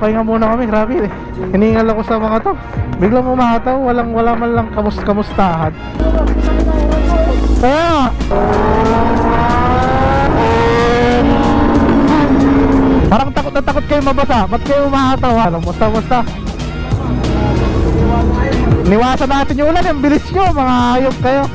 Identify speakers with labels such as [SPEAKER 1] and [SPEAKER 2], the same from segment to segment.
[SPEAKER 1] pahinga muna kami, grabe eh. Hiningal ako sa mga to. Biglang umataw, wala man lang kamustahan. Kaya parang takot na takot kayo mabasa. Ba't kayo umataw? Musta? Niwasan natin yung ulan, ang bilis nyo, mga hayop kayo.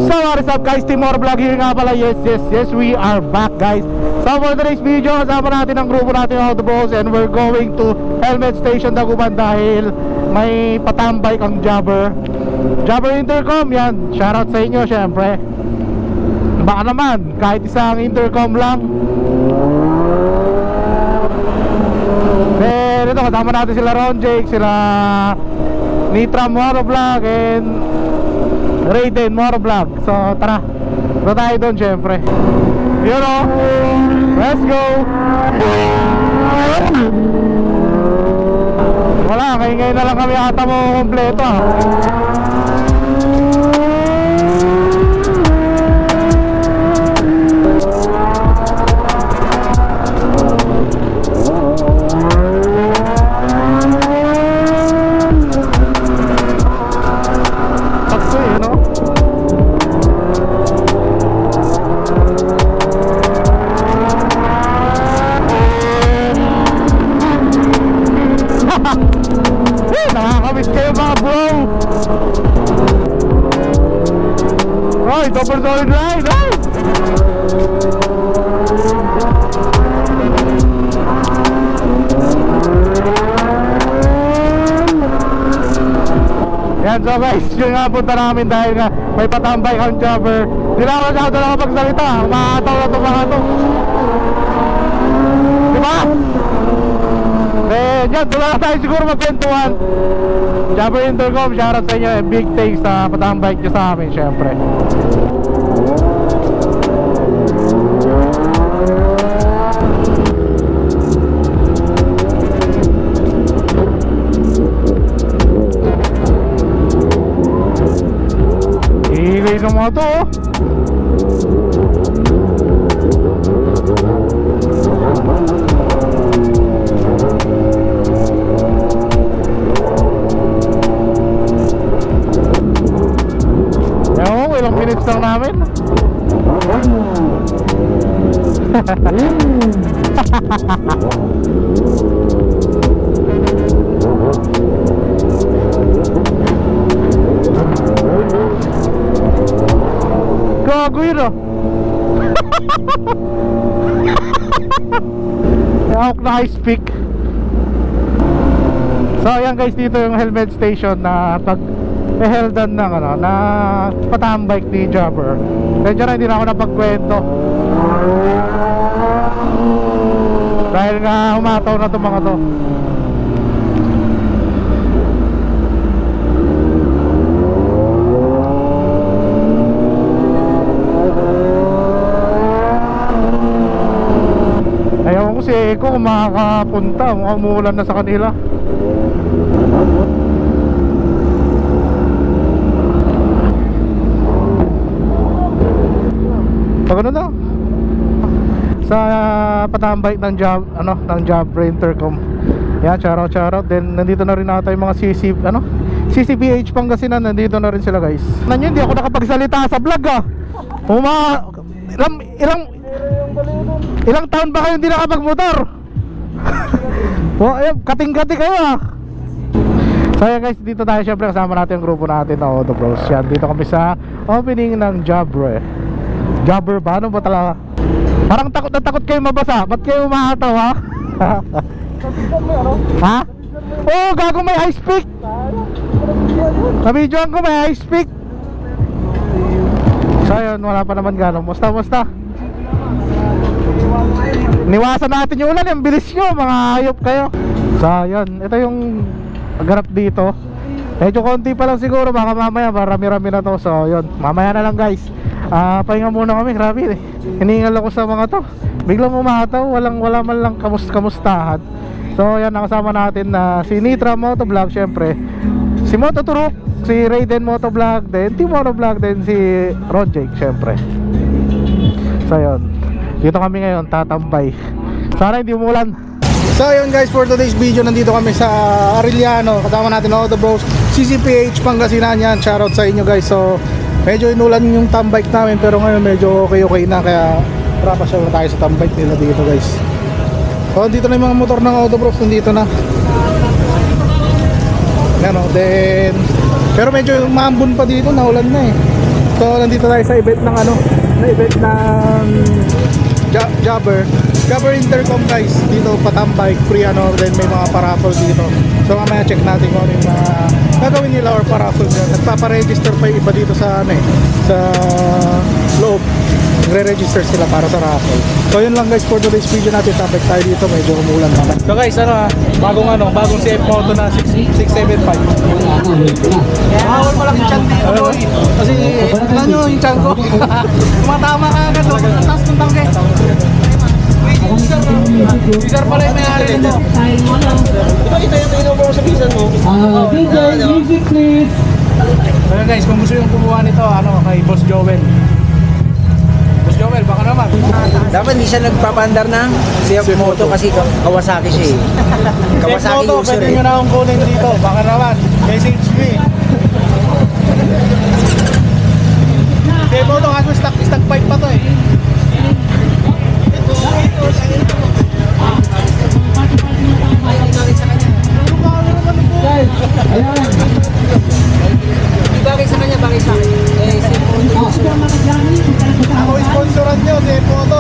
[SPEAKER 1] So what is up guys, Team Motovlog here nga pala. Yes, we are back guys. So for today's video, kasama natin ang grupo natin ng Autobros, and we're going to Helmet Station Dagupan dahil may patambay kang Jobber Intercom. Yan, shoutout sa inyo syempre. Baka naman, kahit isang intercom lang. Then ito, kasama natin sila Ron Jake, sila Nitra Motovlog, and Raiden Motovlog. So tara, ito tayo doon syempre. You know, let's go. Wala, ngayon na lang kami ata mo kompleto. Nakakamiss kayo mga bro. Ay, double solid ride. Ay! Yan, so guys, yun nga punta namin dahil nga may patambay kang Jobber. Di na ako masyado nakapagsalita. Makataw na ito mga ito. Diba? Then yan, doon na tayo siguro magkwentuhan. Jobber Intercom, shoutout sa inyo, and big thanks sa patambay nyo sa amin syempre. Hihigay ng mga to oh. Ilang minutes lang namin. Gago yun oh. Hawak na high speak. So ayan guys, dito yung helmet station na pag heldan ng ano, na patambike ni Jobber. Medyo na hindi na ako napagkwento dahil nga humataw na itong mga to. Ayaw ko si Eko kung makakapunta, mukhang umuulan na sa kanila. Pag ano na sa patambay ng Jobber Intercom. Yan, shoutout. Then nandito na rin ata yung mga CCPH Pangasinan, nandito na rin sila guys. Nanyo, hindi ako nakapagsalita sa vlog ah. Ilang taon ba kayo hindi nakapagmotor? Kating-kati kayo ah. So yan guys, dito tayo syempre, kasama natin yung grupo natin na Autobros. Yan, dito kami sa opening ng Jobber ba? Ano ba talaga? Parang takot na takot kayo mabasa. Ba't kayo umataw ha? Ha? Oo, gago, may high speak. Nabidyoan ko may high speak. So yun, wala pa naman gano'n. Musta? Niwasan natin yung ulan, ang bilis nyo, mga hayop kayo. So yun, ito yung ganap dito. Medyo konti pa lang siguro, baka mamaya marami-rami na to. So yun, mamaya na lang guys. Pahinga muna kami, grabe eh. Hiningal ako sa mga to. Biglang umataw, wala man lang kamustahan. So yan, nakasama natin na si Nitra Motovlog syempre, si Mototurok, si Raiden Motovlog, then Team Motovlog, then si Ron Jake syempre. So yun, dito kami ngayon tatambay. Sana hindi umulan. So yun guys, for today's video nandito kami sa Arellano. Kasama natin Auto Bros, CCPH Pangasinan yan. Shoutout sa inyo guys. So medyo inulan yung tambike namin, pero ngayon medyo okay na, kaya tara pa siya tayo sa tambike nila dito guys. So dito na yung mga motor ng Auto Bros, nandito na. Yan o, then pero medyo maambon pa dito, naulan na eh. So nandito tayo sa event ng ano, na event ng Jabber Intercom guys. Dito patambike, free ano, then may mga paraffle dito. So mamaya check natin kung ano yung mga gagawin nila or paraffle nila. Nagpaparegister pa yung iba dito sa ano eh, sa loob. Nagre-register sila para sa raffle. So yun lang guys for today's video natin. Tambike tayo dito, medyo umulan naman. So guys, bagong CF Moto na 675. Bawal pa lang yung chan dito kasi tignan nyo yung chan ko. Tumatama ka agad o taas ng tangke. Bizar pala yung may-ari nito. Ito mo sa bisan mo.
[SPEAKER 2] DJ, music please.
[SPEAKER 1] So guys, kung gusto yung kumuha nito, kay Boss Joel. Boss Joel, baka naman.
[SPEAKER 3] Dapat hindi siya nagpapandar ng CF Moto kasi Kawasaki siya eh. Kawasaki
[SPEAKER 1] Moto,
[SPEAKER 3] user
[SPEAKER 1] pwede
[SPEAKER 3] eh.
[SPEAKER 1] nyo na akong kunin dito, baka naman. Message me. CF Moto, kaso stock 5 pa to eh.
[SPEAKER 2] Guys, ayan.
[SPEAKER 3] Bagay sa kanya, bagay sa akin. Eh, CF Moto user.
[SPEAKER 1] Ako sponsoran nyo, CF Moto.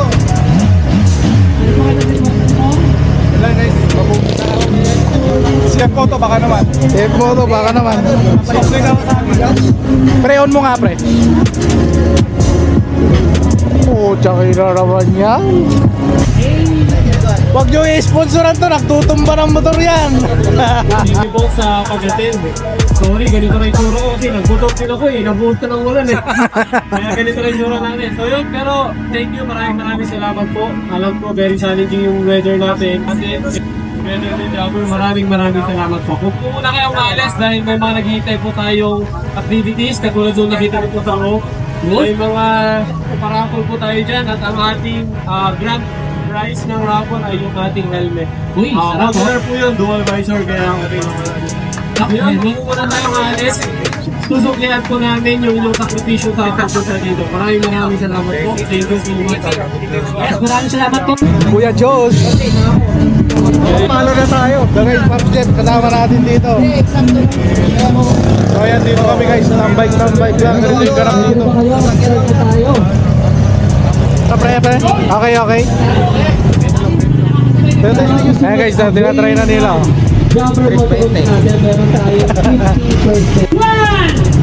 [SPEAKER 1] Ilan guys, mabubuta ako. CF Moto, baka naman. CF Moto, baka naman. Pre, on mo nga pre. Oh, tsaka ilarawan yan. Huwag nyo i-sponsoran to, nagtutumba ng motor yan.
[SPEAKER 4] Hindi po sa pag-attend. Sorry, ganito na yung tsura ko kasi nagbutok din ako eh. Nabuhos na ng ulan eh. Kaya ganito na yung tsura namin. So yun, pero thank you, maraming salamat po. Alam ko, very challenging yung weather natin. Kasi weather ni Jabber, maraming salamat po. Kung muna kayong maalis dahil may mga naghihintay po tayong activities, katulad yung nakita niyo po sa loob. May mga paraffle po tayo dyan at ang ating grand prize ng raffle ay yung ating helmet.
[SPEAKER 2] Uy, sarap
[SPEAKER 4] Modular po yun, dual visor, kaya okay naman. Yun, muna tayong alis. Susuklihan po namin yung inyong sakripisyo sa pagpunta dito. Maraming salamat po. Thank you so much.
[SPEAKER 2] Yes, maraming salamat po.
[SPEAKER 1] Kuya Josh. Palo na tayo. Guys, Pops Jeff, kasama natin dito. So ayan, dito kami guys. Tambike lang. Ganito yung ganap dito. Pre. Okay. Ayan guys, tinatry na nila.
[SPEAKER 2] Jumper motor natin, meron tayo 50%. 1!